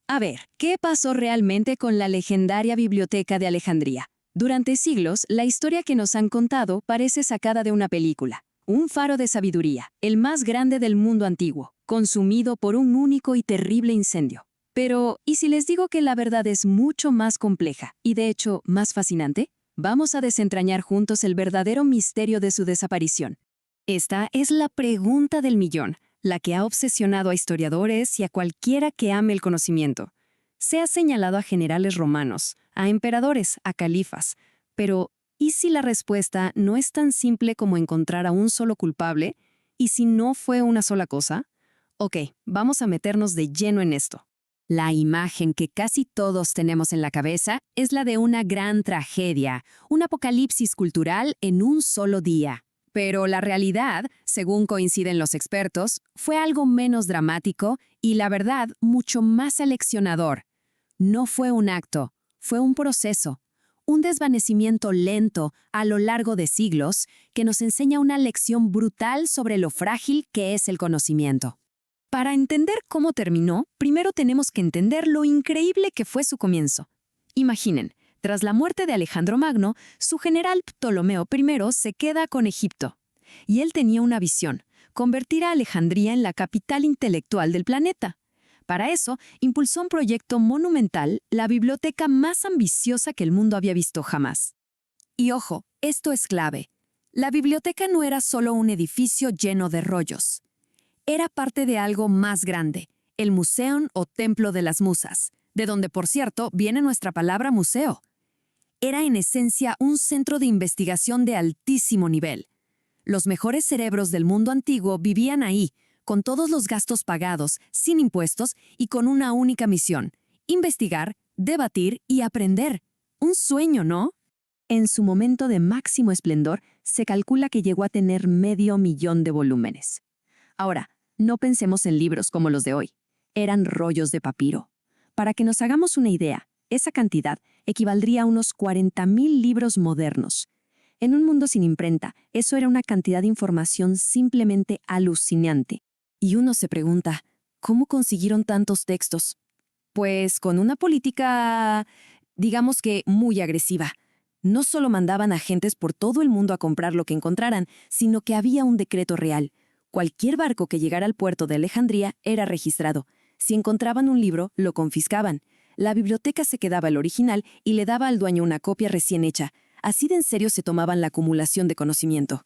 A ver, ¿qué pasó realmente con la legendaria Biblioteca de Alejandría? Durante siglos, la historia que nos han contado parece sacada de una película. Un faro de sabiduría, el más grande del mundo antiguo, consumido por un único y terrible incendio. Pero, ¿y si les digo que la verdad es mucho más compleja y de hecho más fascinante? Vamos a desentrañar juntos el verdadero misterio de su desaparición. Esta es la pregunta del millón, la que ha obsesionado a historiadores y a cualquiera que ame el conocimiento. Se ha señalado a generales romanos, a emperadores, a califas. Pero, ¿y si la respuesta no es tan simple como encontrar a un solo culpable? ¿Y si no fue una sola cosa? Ok, vamos a meternos de lleno en esto. La imagen que casi todos tenemos en la cabeza es la de una gran tragedia, un apocalipsis cultural en un solo día. Pero la realidad, según coinciden los expertos, fue algo menos dramático y, la verdad, mucho más aleccionador. No fue un acto, fue un proceso, un desvanecimiento lento a lo largo de siglos que nos enseña una lección brutal sobre lo frágil que es el conocimiento. Para entender cómo terminó, primero tenemos que entender lo increíble que fue su comienzo. Imaginen, tras la muerte de Alejandro Magno, su general Ptolomeo I se queda con Egipto. Y él tenía una visión: convertir a Alejandría en la capital intelectual del planeta. Para eso, impulsó un proyecto monumental, la biblioteca más ambiciosa que el mundo había visto jamás. Y ojo, esto es clave. La biblioteca no era solo un edificio lleno de rollos. Era parte de algo más grande, el Museum o Templo de las Musas, de donde, por cierto, viene nuestra palabra museo. Era en esencia un centro de investigación de altísimo nivel. Los mejores cerebros del mundo antiguo vivían ahí, con todos los gastos pagados, sin impuestos y con una única misión: investigar, debatir y aprender. Un sueño, ¿no? En su momento de máximo esplendor, se calcula que llegó a tener 500.000 de volúmenes. Ahora, no pensemos en libros como los de hoy. Eran rollos de papiro. Para que nos hagamos una idea, esa cantidad equivaldría a unos 40.000 libros modernos. En un mundo sin imprenta, eso era una cantidad de información simplemente alucinante. Y uno se pregunta, ¿cómo consiguieron tantos textos? Pues con una política, digamos que muy agresiva. No solo mandaban agentes por todo el mundo a comprar lo que encontraran, sino que había un decreto real. Cualquier barco que llegara al puerto de Alejandría era registrado. Si encontraban un libro, lo confiscaban. La biblioteca se quedaba el original y le daba al dueño una copia recién hecha. Así de en serio se tomaban la acumulación de conocimiento.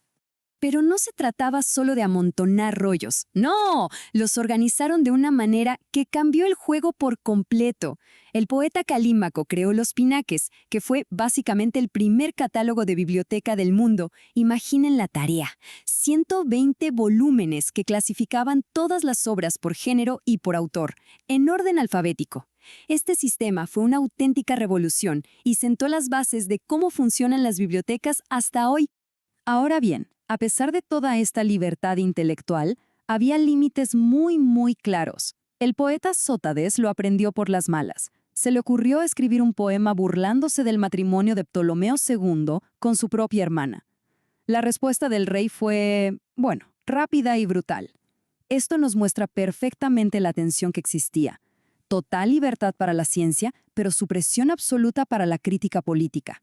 Pero no se trataba solo de amontonar rollos. ¡No! Los organizaron de una manera que cambió el juego por completo. El poeta Calímaco creó los pinaques, que fue básicamente el primer catálogo de biblioteca del mundo. Imaginen la tarea: 120 volúmenes que clasificaban todas las obras por género y por autor, en orden alfabético. Este sistema fue una auténtica revolución y sentó las bases de cómo funcionan las bibliotecas hasta hoy. Ahora bien, a pesar de toda esta libertad intelectual, había límites muy claros. El poeta Sótades lo aprendió por las malas. Se le ocurrió escribir un poema burlándose del matrimonio de Ptolomeo II con su propia hermana. La respuesta del rey fue, bueno, rápida y brutal. Esto nos muestra perfectamente la tensión que existía. Total libertad para la ciencia, pero supresión absoluta para la crítica política.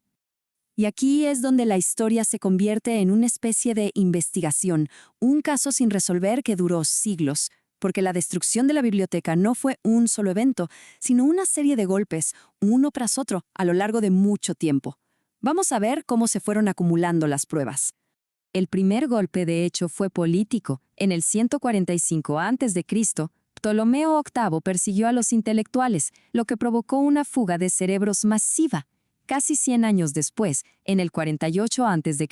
Y aquí es donde la historia se convierte en una especie de investigación, un caso sin resolver que duró siglos, porque la destrucción de la biblioteca no fue un solo evento, sino una serie de golpes, uno tras otro, a lo largo de mucho tiempo. Vamos a ver cómo se fueron acumulando las pruebas. El primer golpe, de hecho, fue político. En el 145 a.C., Ptolomeo VIII persiguió a los intelectuales, lo que provocó una fuga de cerebros masiva. Casi 100 años después, en el 48 a.C.,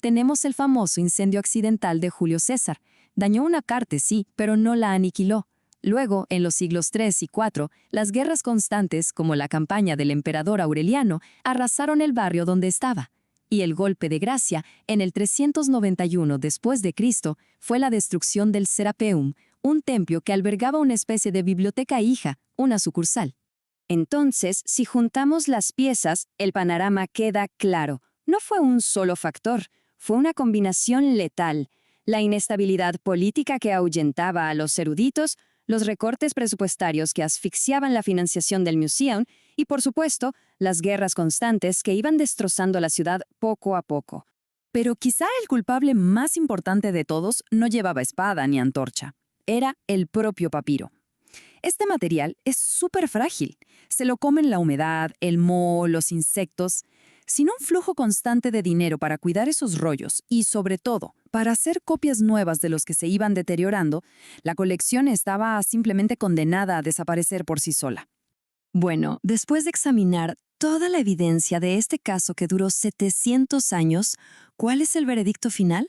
tenemos el famoso incendio accidental de Julio César. Dañó una parte, sí, pero no la aniquiló. Luego, en los siglos III y IV, las guerras constantes, como la campaña del emperador Aureliano, arrasaron el barrio donde estaba. Y el golpe de gracia, en el 391 después de Cristo, fue la destrucción del Serapeum, un templo que albergaba una especie de biblioteca hija, una sucursal. Entonces, si juntamos las piezas, el panorama queda claro. No fue un solo factor, fue una combinación letal. La inestabilidad política que ahuyentaba a los eruditos, los recortes presupuestarios que asfixiaban la financiación del Museum y, por supuesto, las guerras constantes que iban destrozando la ciudad poco a poco. Pero quizá el culpable más importante de todos no llevaba espada ni antorcha. Era el propio papiro. Este material es súper frágil. Se lo comen la humedad, el moho, los insectos. Sin un flujo constante de dinero para cuidar esos rollos y, sobre todo, para hacer copias nuevas de los que se iban deteriorando, la colección estaba simplemente condenada a desaparecer por sí sola. Bueno, después de examinar toda la evidencia de este caso que duró 700 años, ¿cuál es el veredicto final?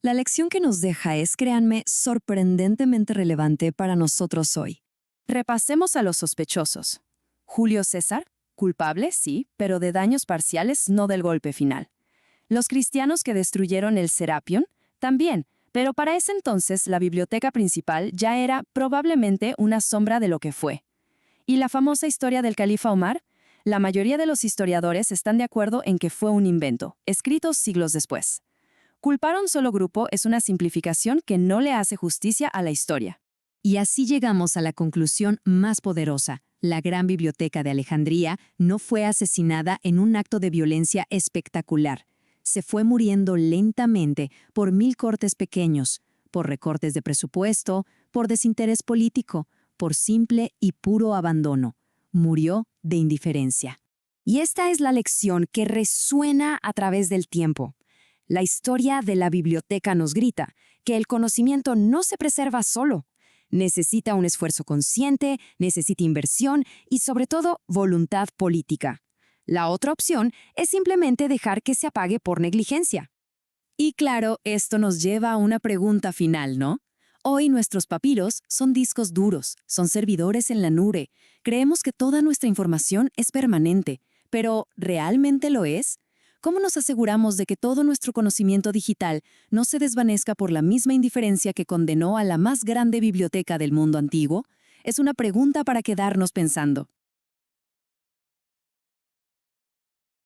La lección que nos deja es, créanme, sorprendentemente relevante para nosotros hoy. Repasemos a los sospechosos. Julio César, culpable, sí, pero de daños parciales, no del golpe final. Los cristianos que destruyeron el Serapion, también, pero para ese entonces la biblioteca principal ya era probablemente una sombra de lo que fue. ¿Y la famosa historia del califa Omar? La mayoría de los historiadores están de acuerdo en que fue un invento, escrito siglos después. Culpar a un solo grupo es una simplificación que no le hace justicia a la historia. Y así llegamos a la conclusión más poderosa. La Gran Biblioteca de Alejandría no fue asesinada en un acto de violencia espectacular. Se fue muriendo lentamente por 1000 cortes pequeños, por recortes de presupuesto, por desinterés político, por simple y puro abandono. Murió de indiferencia. Y esta es la lección que resuena a través del tiempo. La historia de la biblioteca nos grita que el conocimiento no se preserva solo. Necesita un esfuerzo consciente, necesita inversión y, sobre todo, voluntad política. La otra opción es simplemente dejar que se apague por negligencia. Y claro, esto nos lleva a una pregunta final, ¿no? Hoy nuestros papiros son discos duros, son servidores en la nube. Creemos que toda nuestra información es permanente, pero ¿realmente lo es? ¿Cómo nos aseguramos de que todo nuestro conocimiento digital no se desvanezca por la misma indiferencia que condenó a la más grande biblioteca del mundo antiguo? Es una pregunta para quedarnos pensando.